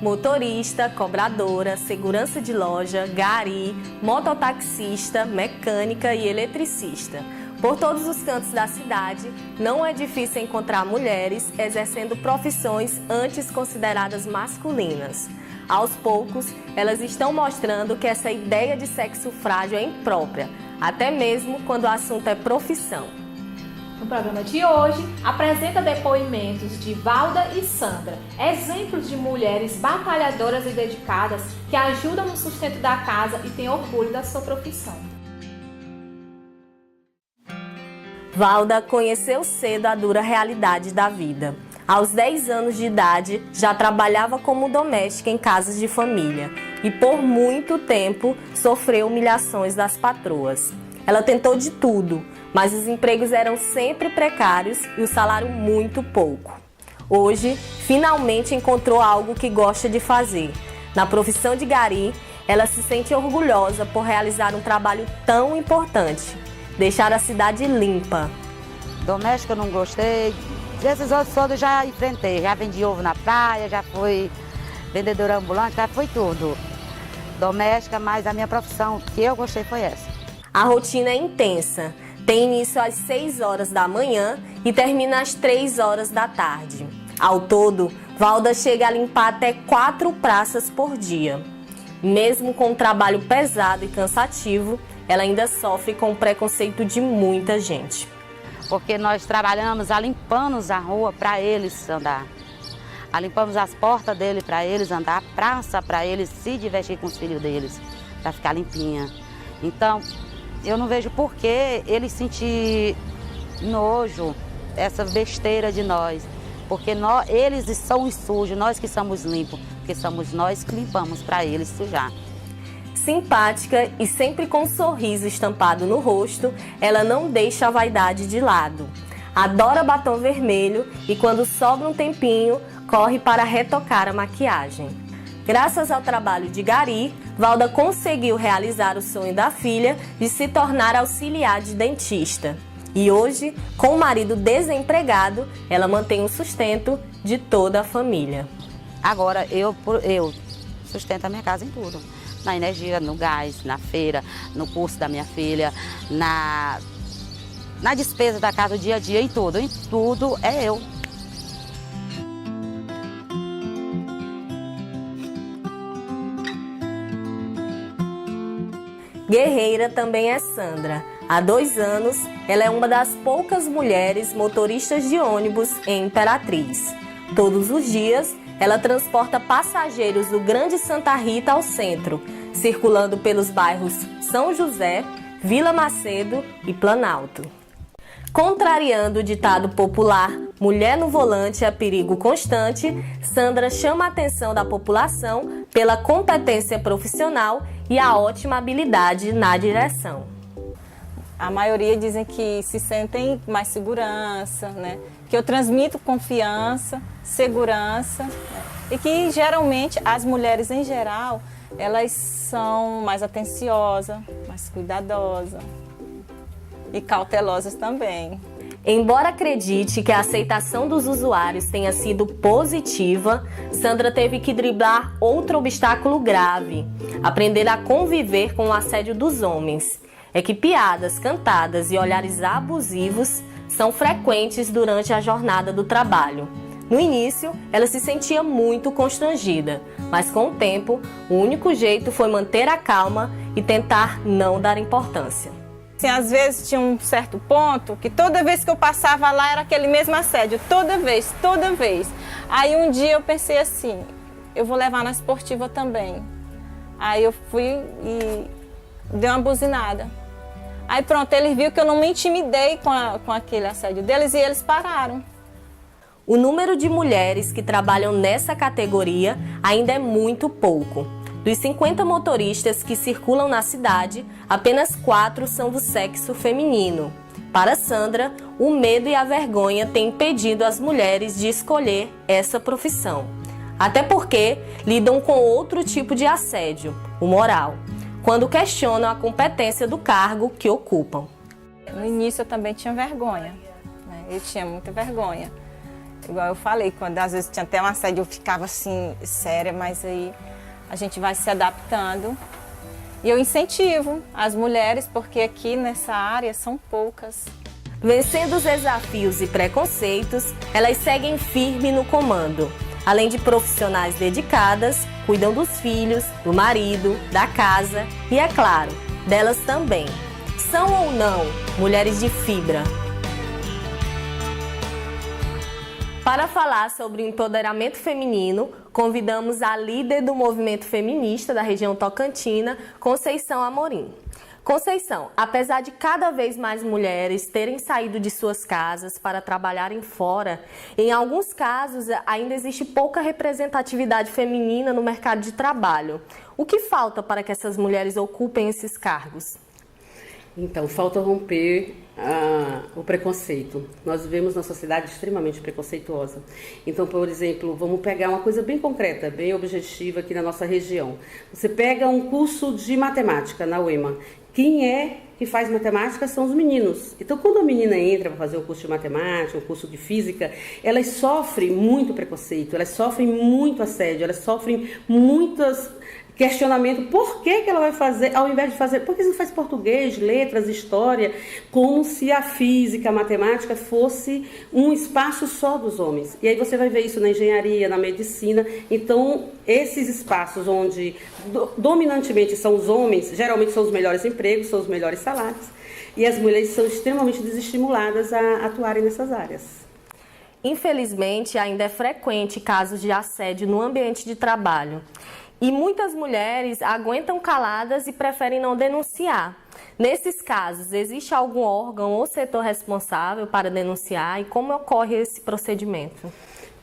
motorista, cobradora, segurança de loja, gari, mototaxista, mecânica e eletricista. Por todos os cantos da cidade, não é difícil encontrar mulheres exercendo profissões antes consideradas masculinas. Aos poucos, elas estão mostrando que essa ideia de sexo frágil é imprópria, até mesmo quando o assunto é profissão. No programa de hoje, apresenta depoimentos de Valda e Sandra, exemplos de mulheres batalhadoras e dedicadas que ajudam no sustento da casa e têm orgulho da sua profissão. Valda conheceu cedo a dura realidade da vida. Aos 10 anos de idade, já trabalhava como doméstica em casas de família e por muito tempo sofreu humilhações das patroas. Ela tentou de tudo, mas os empregos eram sempre precários e o salário muito pouco. Hoje, finalmente encontrou algo que gosta de fazer. Na profissão de gari, ela se sente orgulhosa por realizar um trabalho tão importante. Deixar a cidade limpa. Doméstica eu não gostei. Desses outros todos eu já enfrentei. Já vendi ovo na praia, já fui vendedora ambulante, já foi tudo. Doméstica, mas a minha profissão que eu gostei foi essa. A rotina é intensa. Tem início às 6 horas da manhã e termina às 3 horas da tarde. Ao todo, Valda chega a limpar até 4 praças por dia. Mesmo com um trabalho pesado e cansativo, ela ainda sofre com o preconceito de muita gente. Porque nós trabalhamos limpamos a rua para eles andar. Limpamos as portas dele para eles andar, a praça para eles se divertir com os filhos deles, para ficar limpinha. Então, eu não vejo por que eles sentir nojo, essa besteira de nós. Porque eles são sujos, nós que somos limpos, porque somos nós que limpamos para eles sujar. Simpática e sempre com um sorriso estampado no rosto, ela não deixa a vaidade de lado. Adora batom vermelho e quando sobra um tempinho, corre para retocar a maquiagem. Graças ao trabalho de gari, Valda conseguiu realizar o sonho da filha de se tornar auxiliar de dentista. E hoje, com o marido desempregado, ela mantém o sustento de toda a família. Agora eu sustento a minha casa em tudo. Na energia, no gás, na feira, no curso da minha filha, na despesa da casa, o dia a dia, em tudo é eu. Guerreira também é Sandra. Há 2 anos, ela é uma das poucas mulheres motoristas de ônibus em Imperatriz. Todos os dias, ela transporta passageiros do Grande Santa Rita ao centro, circulando pelos bairros São José, Vila Macedo e Planalto. Contrariando o ditado popular, mulher no volante é perigo constante, Sandra chama a atenção da população pela competência profissional e a ótima habilidade na direção. A maioria dizem que se sentem mais segurança, né? Que eu transmito confiança, segurança, né? E que geralmente as mulheres em geral, elas são mais atenciosas, mais cuidadosas e cautelosas também. Embora acredite que a aceitação dos usuários tenha sido positiva, Sandra teve que driblar outro obstáculo grave: aprender a conviver com o assédio dos homens. É que piadas, cantadas e olhares abusivos são frequentes durante a jornada do trabalho. No início, ela se sentia muito constrangida, mas com o tempo, o único jeito foi manter a calma e tentar não dar importância. Assim, às vezes tinha um certo ponto que toda vez que eu passava lá era aquele mesmo assédio, toda vez. Aí um dia eu pensei assim, eu vou levar na esportiva também. Aí eu fui e dei uma buzinada. Aí pronto, eles viram que eu não me intimidei com aquele assédio deles e eles pararam. O número de mulheres que trabalham nessa categoria ainda é muito pouco. Dos 50 motoristas que circulam na cidade, apenas 4 são do sexo feminino. Para Sandra, o medo e a vergonha têm impedido as mulheres de escolher essa profissão. Até porque lidam com outro tipo de assédio, o moral, quando questionam a competência do cargo que ocupam. No início eu também tinha vergonha, né? Eu tinha muita vergonha. Igual eu falei, quando às vezes tinha até um assédio, eu ficava assim, séria, mas aí a gente vai se adaptando. E eu incentivo as mulheres, porque aqui nessa área são poucas. Vencendo os desafios e preconceitos, elas seguem firme no comando. Além de profissionais dedicadas, cuidam dos filhos, do marido, da casa e, é claro, delas também. São ou não mulheres de fibra? Para falar sobre o empoderamento feminino, convidamos a líder do movimento feminista da região tocantina, Conceição Amorim. Conceição, apesar de cada vez mais mulheres terem saído de suas casas para trabalharem fora, em alguns casos ainda existe pouca representatividade feminina no mercado de trabalho. O que falta para que essas mulheres ocupem esses cargos? Então, falta romper o preconceito. Nós vivemos numa sociedade extremamente preconceituosa. Então, por exemplo, vamos pegar uma coisa bem concreta, bem objetiva aqui na nossa região. Você pega um curso de matemática na UEMA. Quem é que faz matemática são os meninos. Então, quando a menina entra para fazer um curso de matemática, um curso de física, elas sofrem muito preconceito, elas sofrem muito assédio, elas sofrem muitos questionamento. Por que ela vai fazer, ao invés de fazer, por que você não faz português, letras, história, como se a física, a matemática fosse um espaço só dos homens. E aí você vai ver isso na engenharia, na medicina. Então, esses espaços onde dominantemente são os homens, geralmente são os melhores empregos, são os melhores salários, e as mulheres são extremamente desestimuladas a atuarem nessas áreas. Infelizmente, ainda é frequente casos de assédio no ambiente de trabalho. E muitas mulheres aguentam caladas e preferem não denunciar. Nesses casos, existe algum órgão ou setor responsável para denunciar e como ocorre esse procedimento?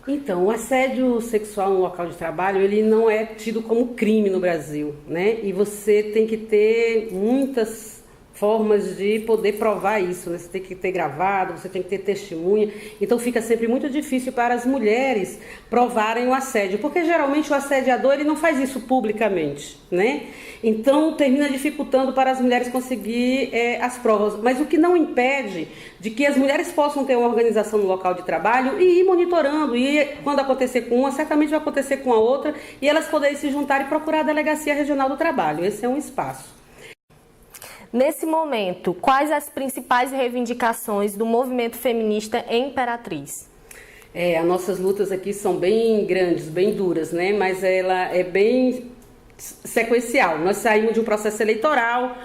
Então, o assédio sexual no local de trabalho, ele não é tido como crime no Brasil, né? E você tem que ter muitas formas de poder provar isso, né? Você tem que ter gravado, você tem que ter testemunha, então fica sempre muito difícil para as mulheres provarem o assédio, porque geralmente o assediador ele não faz isso publicamente, né? Então termina dificultando para as mulheres conseguir as provas, mas o que não impede de que as mulheres possam ter uma organização no local de trabalho e ir monitorando, e quando acontecer com uma, certamente vai acontecer com a outra, e elas poderem se juntar e procurar a Delegacia Regional do Trabalho. Esse é um espaço. Nesse momento, quais as principais reivindicações do movimento feminista em Imperatriz? As nossas lutas aqui são bem grandes, bem duras, né? Mas ela é bem sequencial. Nós saímos de um processo eleitoral,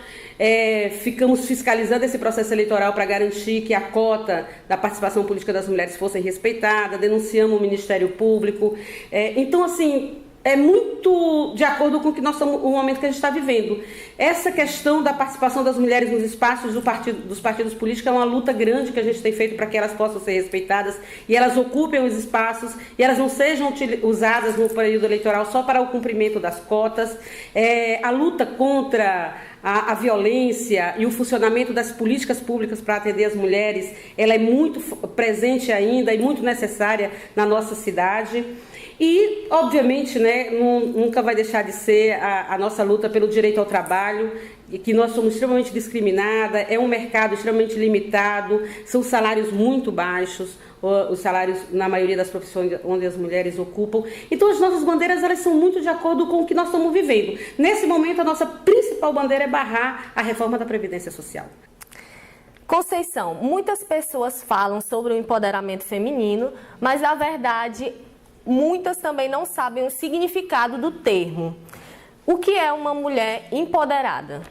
ficamos fiscalizando esse processo eleitoral para garantir que a cota da participação política das mulheres fosse respeitada, denunciamos o Ministério Público. Então, assim, é muito de acordo com o que nós estamos, o momento que a gente está vivendo. Essa questão da participação das mulheres nos espaços dos partidos políticos é uma luta grande que a gente tem feito para que elas possam ser respeitadas e elas ocupem os espaços e elas não sejam usadas no período eleitoral só para o cumprimento das cotas. A luta contra a violência e o funcionamento das políticas públicas para atender as mulheres, ela é muito presente ainda e muito necessária na nossa cidade. E, obviamente, né, nunca vai deixar de ser a nossa luta pelo direito ao trabalho, e que nós somos extremamente discriminadas, é um mercado extremamente limitado, são salários muito baixos, os salários na maioria das profissões onde as mulheres ocupam. Então, as nossas bandeiras elas são muito de acordo com o que nós estamos vivendo. Nesse momento, a nossa principal bandeira é barrar a reforma da Previdência Social. Conceição, muitas pessoas falam sobre o empoderamento feminino, mas, na verdade, muitas também não sabem o significado do termo. O que é uma mulher empoderada?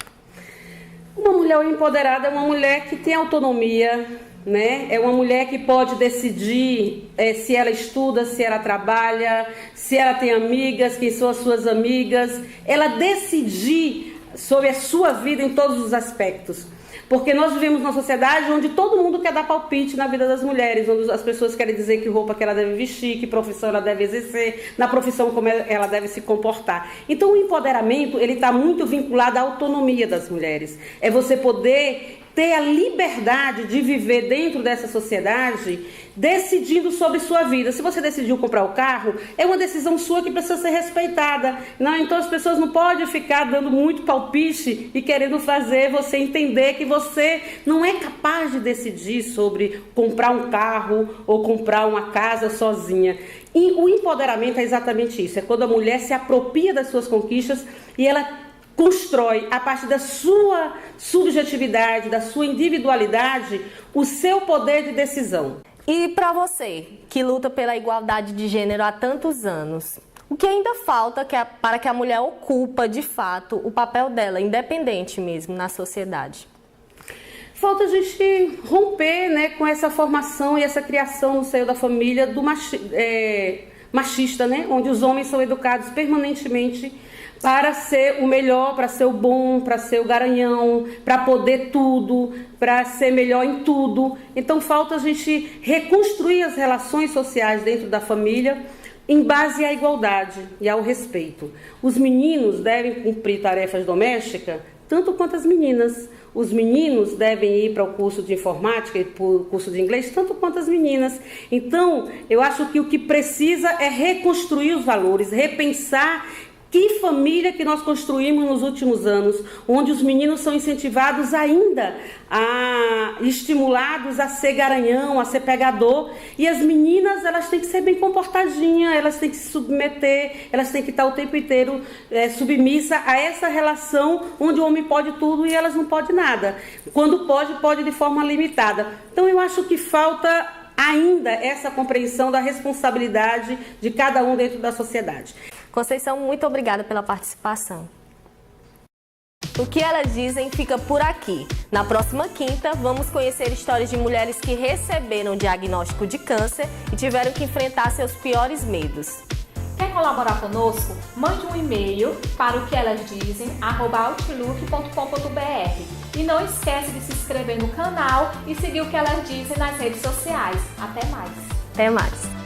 Uma mulher empoderada é uma mulher que tem autonomia, né? É uma mulher que pode decidir se ela estuda, se ela trabalha, se ela tem amigas, quem são as suas amigas. Ela decidir sobre a sua vida em todos os aspectos. Porque nós vivemos numa sociedade onde todo mundo quer dar palpite na vida das mulheres, onde as pessoas querem dizer que roupa que ela deve vestir, que profissão ela deve exercer, na profissão como ela deve se comportar. Então o empoderamento ele está muito vinculado à autonomia das mulheres. É você poder ter a liberdade de viver dentro dessa sociedade, decidindo sobre sua vida. Se você decidiu comprar o carro, é uma decisão sua que precisa ser respeitada. Não, então as pessoas não podem ficar dando muito palpite e querendo fazer você entender que você não é capaz de decidir sobre comprar um carro ou comprar uma casa sozinha. E o empoderamento é exatamente isso, é quando a mulher se apropria das suas conquistas e ela constrói, a partir da sua subjetividade, da sua individualidade, o seu poder de decisão. E para você, que luta pela igualdade de gênero há tantos anos, o que ainda falta para que a mulher ocupa, de fato, o papel dela, independente mesmo, na sociedade? Falta a gente romper, né, com essa formação e essa criação no seio da família do machista, né, onde os homens são educados permanentemente para ser o melhor, para ser o bom, para ser o garanhão, para poder tudo, para ser melhor em tudo. Então falta a gente reconstruir as relações sociais dentro da família em base à igualdade e ao respeito. Os meninos devem cumprir tarefas domésticas tanto quanto as meninas. Os meninos devem ir para o curso de informática e para o curso de inglês, tanto quanto as meninas. Então, eu acho que o que precisa é reconstruir os valores, repensar que família que nós construímos nos últimos anos, onde os meninos são incentivados ainda, estimulados a ser garanhão, a ser pegador, e as meninas, elas têm que ser bem comportadinhas, elas têm que se submeter, elas têm que estar o tempo inteiro submissa a essa relação onde o homem pode tudo e elas não podem nada. Quando pode de forma limitada. Então eu acho que falta ainda essa compreensão da responsabilidade de cada um dentro da sociedade. Conceição, muito obrigada pela participação. O que elas dizem fica por aqui. Na próxima quinta, vamos conhecer histórias de mulheres que receberam diagnóstico de câncer e tiveram que enfrentar seus piores medos. Quer colaborar conosco? Mande um e-mail para o que elas dizem @outlook.com.br e não esquece de se inscrever no canal e seguir o que elas dizem nas redes sociais. Até mais! Até mais!